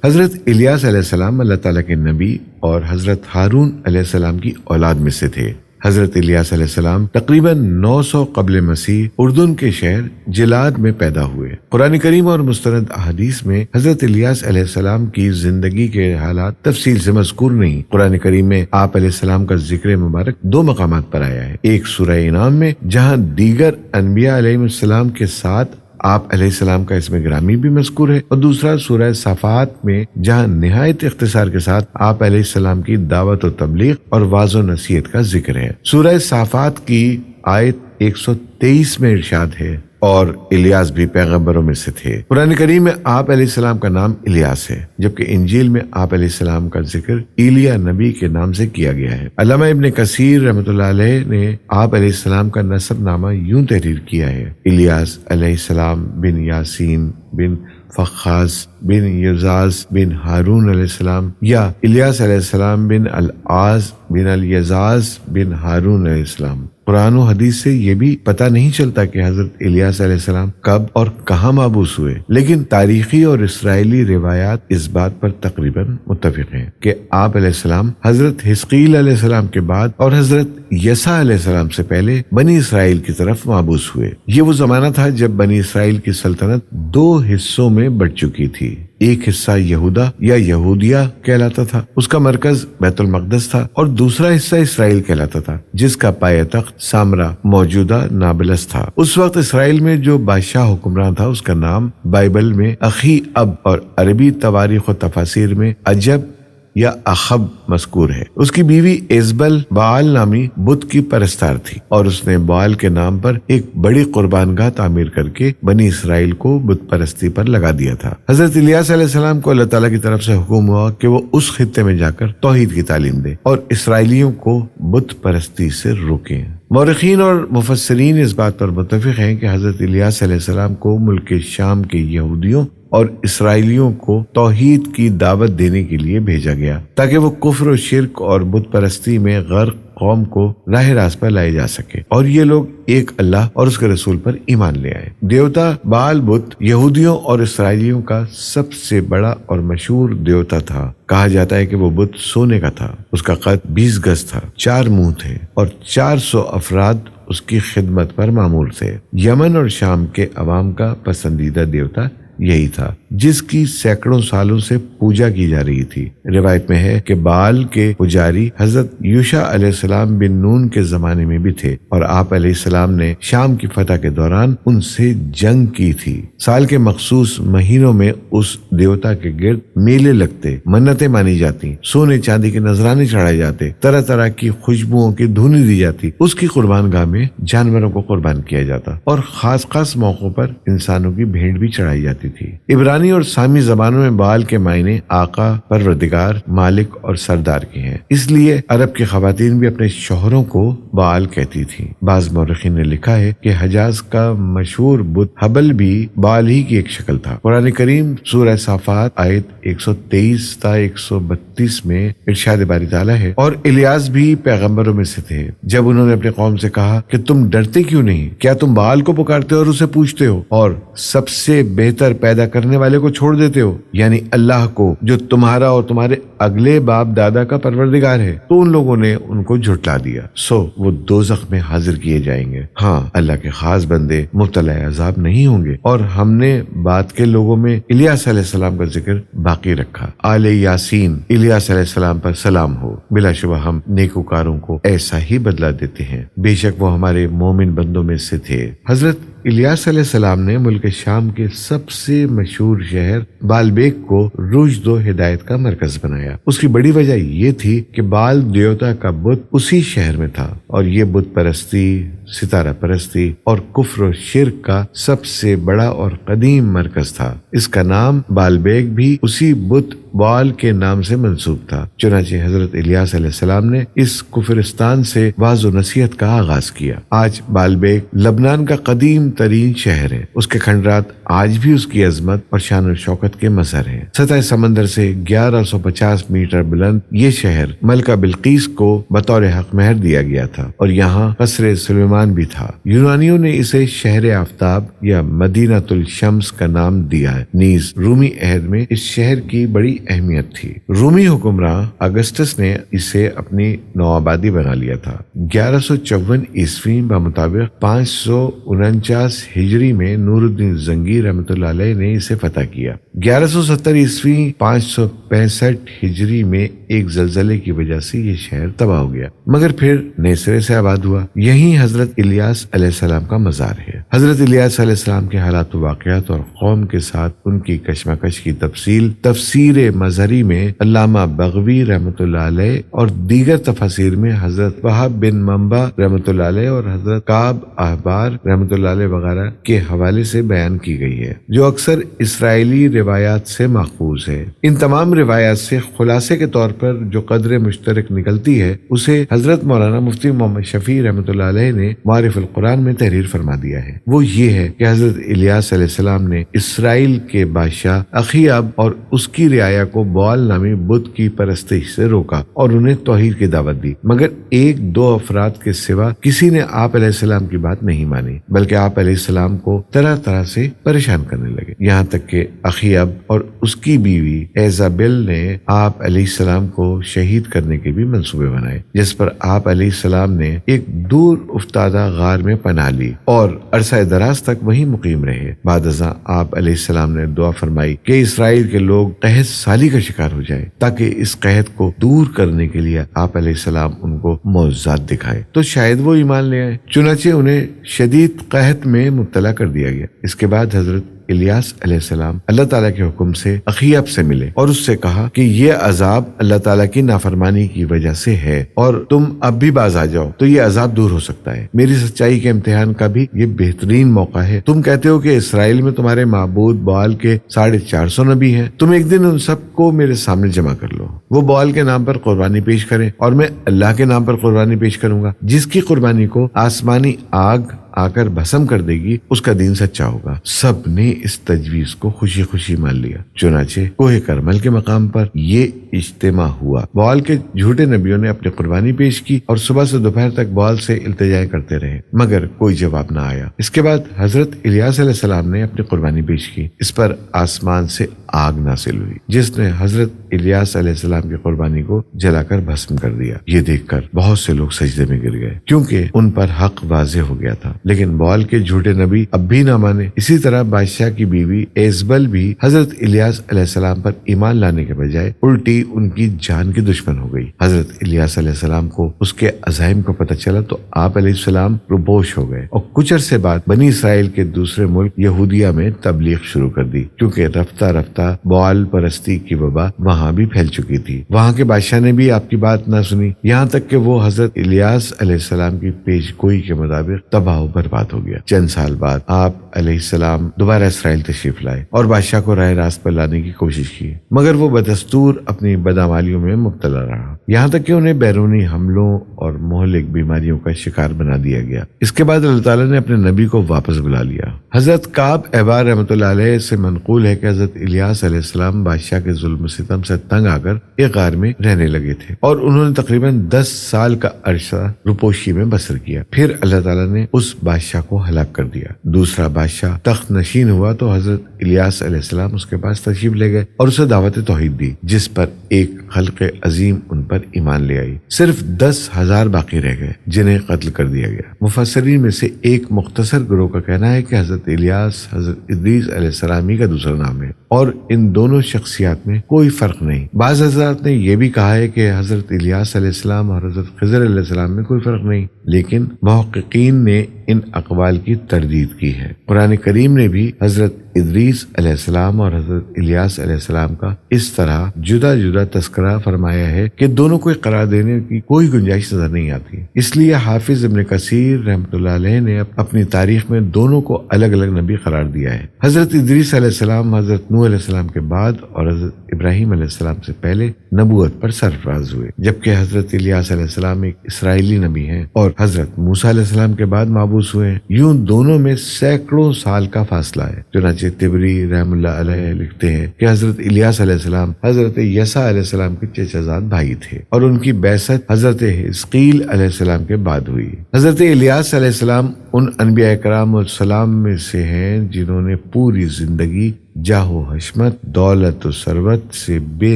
حضرت الیاس علیہ السلام اللہ تعالیٰ کے نبی اور حضرت ہارون علیہ السلام کی اولاد میں سے تھے۔ حضرت الیاس علیہ السلام تقریباً 900 قبل مسیح اردن کے شہر جلاد میں پیدا ہوئے۔ قرآن کریم اور مستند احادیث میں حضرت الیاس علیہ السلام کی زندگی کے حالات تفصیل سے مذکور نہیں۔ قرآن کریم میں آپ علیہ السلام کا ذکر مبارک 2 مقامات پر آیا ہے، ایک سورہ انعام میں جہاں دیگر انبیاء علیہ السلام کے ساتھ آپ علیہ السلام کا اسم گرامی بھی مذکور ہے، اور دوسرا سورہ صافات میں جہاں نہایت اختصار کے ساتھ آپ علیہ السلام کی دعوت و تبلیغ اور واعظ و نصیحت کا ذکر ہے۔ سورہ صافات کی آیت 123 میں ارشاد ہے، اور الیاس بھی پیغمبروں میں سے تھے۔ قرآن کریم میں آپ علیہ السلام کا نام الیاس ہے، جبکہ انجیل میں آپ علیہ السلام کا ذکر ایلیا نبی کے نام سے کیا گیا ہے۔ علامہ ابن کثیر رحمۃ اللہ علیہ نے آپ علیہ السلام کا نسب نامہ یوں تحریر کیا ہے: الیاس علیہ السلام بن یاسین بن فخاز بن یزاز بن ہارون علیہ السلام، یا الیاس علیہ السلام بن العاز بن الیزاز بن ہارون علیہ السلام۔ قرآن و حدیث سے یہ بھی پتہ نہیں چلتا کہ حضرت الیاس علیہ السلام کب اور کہاں مبعوث ہوئے، لیکن تاریخی اور اسرائیلی روایات اس بات پر تقریباً متفق ہیں کہ آپ علیہ السلام حضرت حزقیل علیہ السلام کے بعد اور حضرت یسع علیہ السلام سے پہلے بنی اسرائیل کی طرف مبعوث ہوئے۔ یہ وہ زمانہ تھا جب بنی اسرائیل کی سلطنت 2 حصوں میں بٹ چکی تھی۔ ایک حصہ یہودا یا یہودیہ کہلاتا تھا، اس کا مرکز بیت المقدس تھا، اور دوسرا حصہ اسرائیل کہلاتا تھا، جس کا پایہ تخت سامرا موجودہ نابلس تھا۔ اس وقت اسرائیل میں جو بادشاہ حکمران تھا اس کا نام بائبل میں اخی اب اور عربی تواریخ و تفاسیر میں عجب یا اخب مذکور ہے۔ اس کی بیوی ایزبل بعال نامی بت کی پرستار تھی، اور اس نے بعال کے نام پر ایک بڑی قربان گاہ تعمیر کر کے بنی اسرائیل کو بت پرستی پر لگا دیا تھا۔ حضرت الیاس علیہ السلام کو اللہ تعالیٰ کی طرف سے حکم ہوا کہ وہ اس خطے میں جا کر توحید کی تعلیم دے اور اسرائیلیوں کو بت پرستی سے روکیں۔ مورخین اور مفسرین اس بات پر متفق ہیں کہ حضرت الیاس علیہ السلام کو ملک شام کے یہودیوں اور اسرائیلیوں کو توحید کی دعوت دینے کے لیے بھیجا گیا، تاکہ وہ کفر و شرک اور بت پرستی میں غرق قوم کو راہ راست پر لائے جا سکے، اور یہ لوگ ایک اللہ اور اس کے رسول پر ایمان لے آئے۔ دیوتا بعال بت یہودیوں اور اسرائیلیوں کا سب سے بڑا اور مشہور دیوتا تھا۔ کہا جاتا ہے کہ وہ بت سونے کا تھا، اس کا قد 20 گز تھا، 4 منہ تھے، اور 400 افراد اس کی خدمت پر معمور تھے۔ یمن اور شام کے عوام کا پسندیدہ دیوتا یہی تھا، جس کی سینکڑوں سالوں سے پوجا کی جا رہی تھی۔ روایت میں ہے کہ بعال کے پجاری حضرت یوشع علیہ السلام بن نون کے زمانے میں بھی تھے، اور آپ علیہ السلام نے شام کی فتح کے دوران ان سے جنگ کی تھی۔ سال کے مخصوص مہینوں میں اس دیوتا کے گرد میلے لگتے، منتیں مانی جاتی، سونے چاندی کے نذرانے چڑھائے جاتے، طرح طرح کی خوشبوؤں کی دھونی دی جاتی، اس کی قربان گاہ میں جانوروں کو قربان کیا جاتا، اور خاص خاص موقعوں پر انسانوں کی بھیڑ بھی چڑھائی جاتی تھی۔ عبرانی اور سامی زبانوں میں بعال کے معنی آقا، پروردگار، مالک اور سردار کے ہیں، اس لیے عرب کی خواتین بھی اپنے شوہروں کو بعال کہتی تھیں۔ بعض مورخین نے لکھا ہے کہ حجاز کا مشہور بت حبل بھی بعال ہی کی ایک شکل تھا۔ قرآن کریم سورہ صافات آیت 123 تا 132 میں ارشاد باری تعالیٰ ہے، اور الیاس بھی پیغمبروں میں سے تھے۔ جب انہوں نے اپنی قوم سے کہا کہ تم ڈرتے کیوں نہیں؟ کیا تم بعال کو پکارتے ہو اور اسے پوچھتے ہو، اور سب سے بہتر پیدا کرنے والے کو چھوڑ دیتے ہو، یعنی اللہ کو، جو تمہارا اور تمہارے اگلے باپ دادا کا پروردگار ہے؟ تو ان لوگوں نے ان کو جھٹلا دیا، سو وہ دوزخ میں حاضر کیے جائیں گے۔ ہاں، اللہ کے خاص بندے مبتلا عذاب نہیں ہوں گے۔ اور ہم نے بعد کے لوگوں میں الیاس علیہ السلام کا ذکر باقی رکھا۔ آل یاسین، الیاس علیہ السلام پر سلام ہو۔ بلا شبہ ہم نیکوکاروں کو ایسا ہی بدلہ دیتے ہیں، بے شک وہ ہمارے مومن بندوں میں سے تھے۔ حضرت الیاس علیہ السلام نے ملک شام کے سب سے مشہور شہر بالبیک کو رشد و ہدایت کا مرکز بنایا۔ اس کی بڑی وجہ یہ تھی کہ بال دیوتا کا بت اسی شہر میں تھا، اور یہ بت پرستی، ستارہ پرستی اور کفر و شرک کا سب سے بڑا اور قدیم مرکز تھا۔ اس کا نام بالبیک بھی اسی بت بال کے نام سے منسوب تھا۔ چنانچہ حضرت الیاس علیہ السلام نے اس کفرستان سے واعظ و نصیحت کا آغاز کیا۔ آج بالبیک لبنان کا قدیم ترین شہر ہے۔ اس کے کھنڈرات آج بھی اس کی عظمت اور شان و شوکت کے مظہر ہیں۔ سطح سمندر سے 1150 میٹر بلند یہ شہر ملکہ بلقیس کو بطور حق مہر دیا گیا تھا، اور یہاں قصر سلیمان مسلمان بھی تھا۔ یونانیوں نے اسے شہر آفتاب یا مدینہ الشمس کا نام دیا ہے، نیز رومی عہد میں اس شہر کی بڑی اہمیت تھی۔ رومی حکمراں اگسٹس نے اسے اپنی نوآبادی بنا لیا تھا۔ 1154 عیسوی بمطابق 549 ہجری میں نور الدین زنگی رحمۃ اللہ علیہ نے اسے فتح کیا۔ 1170 عیسوی 565 ہجری میں ایک زلزلے کی وجہ سے یہ شہر تباہ ہو گیا، مگر پھر نئے سرے سے آباد ہوا۔ یہیں حضرت الیاس علیہ السلام کا مزار ہے۔ حضرت الیاس علیہ السلام کے حالات و واقعات اور قوم کے ساتھ ان کی کشمکش کی تفصیل تفسیر مظہری میں علامہ بغوی رحمۃ اللہ علیہ اور دیگر تفاسیر میں حضرت وہب بن منبع رحمۃ اللہ علیہ اور حضرت کعب احبار رحمۃ اللہ علیہ وغیرہ کے حوالے سے بیان کی گئی ہے، جو اکثر اسرائیلی روایات سے ماخوذ ہے۔ ان تمام روایات سے خلاصے کے طور پر جو قدر مشترک نکلتی ہے اسے حضرت مولانا مفتی محمد شفیع رحمۃ اللہ علیہ نے معارف القرآن میں تحریر فرما دیا ہے۔ وہ یہ ہے کہ حضرت الیاس علیہ السلام نے اسرائیل کے بادشاہ اخیاب اور اس کی رعایا کو بال نامی بت کی پرستش سے روکا اور انہیں توحید کی دعوت دی، مگر ایک دو افراد کے سوا کسی نے آپ علیہ السلام کی بات نہیں مانی، بلکہ آپ علیہ السلام کو طرح طرح سے پریشان کرنے لگے، یہاں تک کہ اخیاب اور اس کی بیوی ایزابل نے آپ علیہ السلام کو شہید کرنے کے بھی منصوبے بنائے، جس پر آپ علیہ السلام نے ایک دور افتادہ غار میں پناہ لی اور عرصہ دراز تک وہیں مقیم رہے۔ بعد ازاں آپ علیہ السلام نے دعا فرمائی کہ اسرائیل کے لوگ قحط سالی کا شکار ہو جائے، تاکہ اس قحط کو دور کرنے کے لیے آپ علیہ السلام ان کو معجزات دکھائے تو شاید وہ ایمان لے آئے۔ چنانچہ انہیں شدید قحط میں مبتلا کر دیا گیا۔ اس کے بعد حضرت الیاس علیہ السلام اللہ تعالیٰ کے حکم سے اخیاب سے ملے اور اس سے کہا کہ یہ عذاب اللہ تعالیٰ کی نافرمانی کی وجہ سے ہے اور تم اب بھی باز آ جاؤ تو یہ عذاب دور ہو سکتا ہے۔ میری سچائی کے امتحان کا بھی یہ بہترین موقع ہے۔ تم کہتے ہو کہ اسرائیل میں تمہارے معبود بال کے 450 نبی ہیں، تم ایک دن ان سب کو میرے سامنے جمع کر لو، وہ بال کے نام پر قربانی پیش کریں اور میں اللہ کے نام پر قربانی پیش کروں گا۔ جس کی قربانی کو آسمانی آگ آ کر بھسم کر دے گی اس کا دین سچا ہوگا۔ سب نے اس تجویز کو خوشی خوشی مان لیا۔ چنانچہ کوہ کرمل کے مقام پر یہ اجتماع ہوا۔ بال کے جھوٹے نبیوں نے اپنی قربانی پیش کی اور صبح سے دوپہر تک بال سے التجائیں کرتے رہے، مگر کوئی جواب نہ آیا۔ اس کے بعد حضرت الیاس علیہ السلام نے اپنی قربانی پیش کی، اس پر آسمان سے آگ نازل ہوئی جس نے حضرت الیاس علیہ السلام کی قربانی کو جلا کر بھسم کر دیا۔ یہ دیکھ کر بہت سے لوگ سجدے میں گر گئے، کیونکہ ان پر حق واضح ہو گیا تھا، لیکن بال کے جھوٹے نبی اب بھی نہ مانے۔ اسی طرح بادشاہ کی بیوی ایزبل بھی حضرت الیاس علیہ السلام پر ایمان لانے کے بجائے الٹی ان کی جان کی دشمن ہو گئی۔ حضرت الیاس علیہ السلام کو اس کے عزائم کو پتہ چلا تو آپ علیہ السلام روپوش ہو گئے اور کچھ عرصے بعد بنی اسرائیل کے دوسرے ملک یہودیہ میں تبلیغ شروع کر دی، کیونکہ رفتہ رفتہ بال پرستی کی وبا وہاں بھی پھیل چکی تھی۔ وہاں کے بادشاہ نے بھی آپ کی بات نہ سنی، یہاں تک کہ وہ حضرت الیاس علیہ السلام کی پیش گوئی کے مطابق تباہ و برباد ہو گیا۔ چند سال بعد آپ علیہ السلام دوبارہ اسرائیل تشریف لائے اور بادشاہ کو راہ راست پر لانے کی کوشش کی، مگر وہ بدستور اپنی بدعمالیوں میں مبتلا رہا، یہاں تک کہ انہیں بیرونی حملوں اور مہلک بیماریوں کا شکار بنا دیا گیا۔ اس کے بعد اللہ تعالیٰ نے اپنے نبی کو واپس بلا لیا۔ حضرت کعب احبار رحمۃ اللہ علیہ سے منقول ہے کہ حضرت الیاس علیہ السلام بادشاہ کے ظلم و ستم سے تنگ آ کر ایک غار میں رہنے لگے تھے اور انہوں نے تقریباً 10 سال کا عرصہ روپوشی میں بسر کیا۔ پھر اللہ تعالیٰ نے اس بادشاہ کو ہلاک کر دیا۔ دوسرا بادشاہ تخت نشین ہوا تو حضرت الیاس علیہ السلام اس کے پاس تشریف لے گئے اور اسے دعوت توحید دی، جس پر ایک خلق عظیم ان پر ایمان لے آئی۔ صرف 10,000 باقی رہ گئے جنہیں قتل کر دیا گیا۔ مفسرین میں سے ایک مختصر گروہ کا کہنا ہے کہ حضرت الیاس حضرت ادریس علیہ السلام ہی کا دوسرا نام ہے اور ان دونوں شخصیات میں کوئی فرق نہیں۔ بعض حضرات نے یہ بھی کہا ہے کہ حضرت الیاس علیہ السلام اور حضرت خضر علیہ السلام میں کوئی فرق نہیں، لیکن محققین نے ان اقوال کی تردید کی ہے۔ قرآن کریم نے بھی حضرت ادریس علیہ السلام اور حضرت الیاس علیہ السلام کا اس طرح جدا جدا تذکرہ فرمایا ہے کہ دونوں کو قرار دینے کی کوئی گنجائش نظر نہیں آتی۔ اس لیے حافظ ابن کثیر رحمۃ اللہ علیہ نے اپنی تاریخ میں دونوں کو الگ الگ نبی قرار دیا ہے۔ حضرت ادریس علیہ السلام حضرت نوح علیہ السلام کے بعد اور حضرت ابراہیم علیہ السلام سے پہلے نبوت پر سرفراز ہوئے، جبکہ حضرت الیاس علیہ السلام ایک اسرائیلی نبی ہیں اور حضرت موسیٰ علیہ السلام کے بعد مابعوث ہوئے ہیں۔ یوں دونوں میں سینکڑوں سال کا فاصلہ ہے۔ چنانچہ چنانچہ تبری رحم اللہ علیہ لکھتے ہیں کہ حضرت الیاس علیہ السلام حضرت یسع علیہ السلام کے چچا زاد بھائی تھے اور ان کی بعثت حضرت حزقیل علیہ السلام کے بعد ہوئی۔ حضرت الیاس علیہ السلام ان انبیاء کرام السلام میں سے ہیں جنہوں نے پوری زندگی جاہ و حشمت، دولت و ثروت سے بے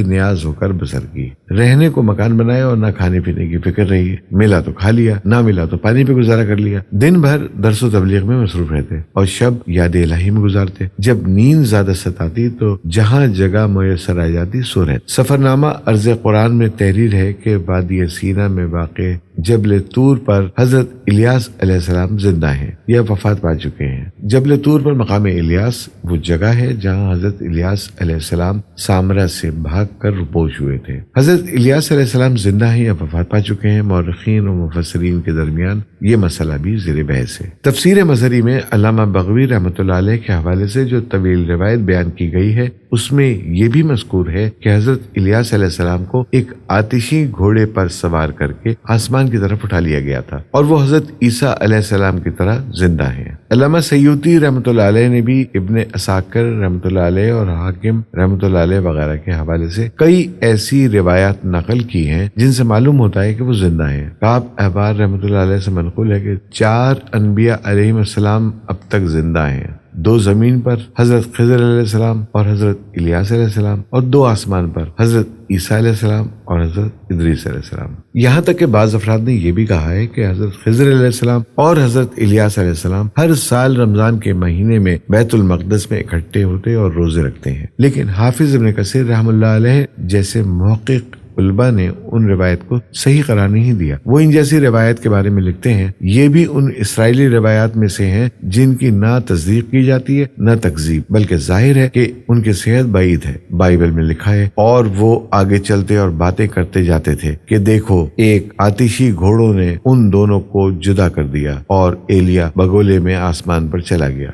نیاز ہو کر بسر کی۔ رہنے کو مکان بنایا اور نہ کھانے پینے کی فکر رہی، ملا تو کھا لیا، نہ ملا تو پانی پہ گزارا کر لیا۔ دن بھر درس و تبلیغ میں مصروف رہتے اور شب یاد الہی میں گزارتے۔ جب نیند زیادہ ستاتی تو جہاں جگہ میسر آ جاتی سو رہتے۔ سفر نامہ عرض قرآن میں تحریر ہے کہ وادی سینا میں واقع جبل طور پر حضرت الیاس علیہ السلام زندہ ہیں یا وفات پا چکے ہیں۔ جبل طور پر مقام الیاس وہ جگہ ہے جہاں حضرت الیاس علیہ السلام سامرا سے بھاگ کر رپوش ہوئے تھے۔ حضرت الیاس علیہ السلام زندہ ہیں یا وفات پا چکے ہیں، مورخین و مفسرین کے درمیان یہ مسئلہ بھی زیر بحث ہے۔ تفسیر مظہری میں علامہ بغوی رحمۃ اللہ علیہ کے حوالے سے جو طویل روایت بیان کی گئی ہے اس میں یہ بھی مذکور ہے کہ حضرت الیاس علیہ السلام کو ایک آتشی گھوڑے پر سوار کر کے آسمان کی طرف اٹھا لیا گیا تھا اور وہ حضرت عیسیٰ علیہ السلام کی طرح زندہ ہیں۔ علامہ سیوطی رحمۃ اللہ علیہ نے بھی ابن عساکر رحمۃ اللہ علیہ اور حاکم رحمۃ اللہ علیہ وغیرہ کے حوالے سے کئی ایسی روایات نقل کی ہیں جن سے معلوم ہوتا ہے کہ وہ زندہ ہیں۔ کعب احبار رحمۃ اللہ علیہ سے منقول ہے کہ 4 انبیاء علیہم السلام اب تک زندہ ہیں، 2 زمین پر حضرت خضر علیہ السلام اور حضرت الیاس علیہ السلام، اور 2 آسمان پر حضرت عیسیٰ علیہ السلام اور حضرت ادریس علیہ السلام۔ یہاں تک کہ بعض افراد نے یہ بھی کہا ہے کہ حضرت خضر علیہ السلام اور حضرت الیاس علیہ السلام ہر سال رمضان کے مہینے میں بیت المقدس میں اکٹھے ہوتے اور روزے رکھتے ہیں، لیکن حافظ ابن کثیر رحم اللہ علیہ جیسے محقق علماء نے ان روایت کو صحیح قرار نہیں دیا۔ وہ ان جیسی روایت کے بارے میں لکھتے ہیں یہ بھی ان اسرائیلی روایات میں سے ہیں جن کی نہ تصدیق کی جاتی ہے نہ تکذیب، بلکہ ظاہر ہے کہ ان کی صحت بعید ہے۔ بائبل میں لکھا ہے اور وہ آگے چلتے اور باتیں کرتے جاتے تھے کہ دیکھو ایک آتشی گھوڑوں نے ان دونوں کو جدا کر دیا اور ایلیا بگولے میں آسمان پر چلا گیا۔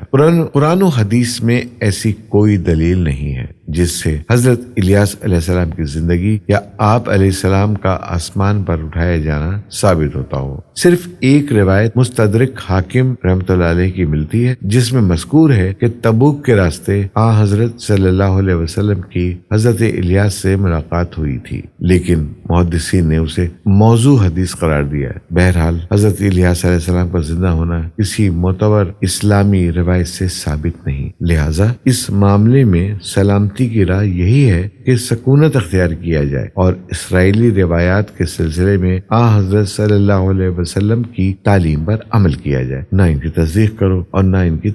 قرآن و حدیث میں ایسی کوئی دلیل نہیں ہے جس سے حضرت الیاس علیہ السلام کی زندگی یا آپ علیہ السلام کا آسمان پر اٹھایا جانا ثابت ہوتا ہو۔ صرف ایک روایت مستدرک حاکم رحمۃ اللہ علیہ کی ملتی ہے جس میں مذکور ہے کہ تبوک کے راستے حضرت صلی اللہ علیہ وسلم کی حضرت الیاس سے ملاقات ہوئی تھی، لیکن محدثین نے اسے موضوع حدیث قرار دیا ہے۔ بہرحال حضرت الیاس علیہ السلام کا زندہ ہونا کسی معتبر اسلامی روایت سے ثابت نہیں، لہذا اس معاملے میں سلامتی کی راہ یہی ہے کہ سکونت اختیار کیا جائے اور اسرائیلی روایات کے سلسلے میں حضرت صلی اللہ علیہ وسلم کی تعلیم پر عمل کیا جائے، نہ ان کی تصدیق کرو اور نہ ان کی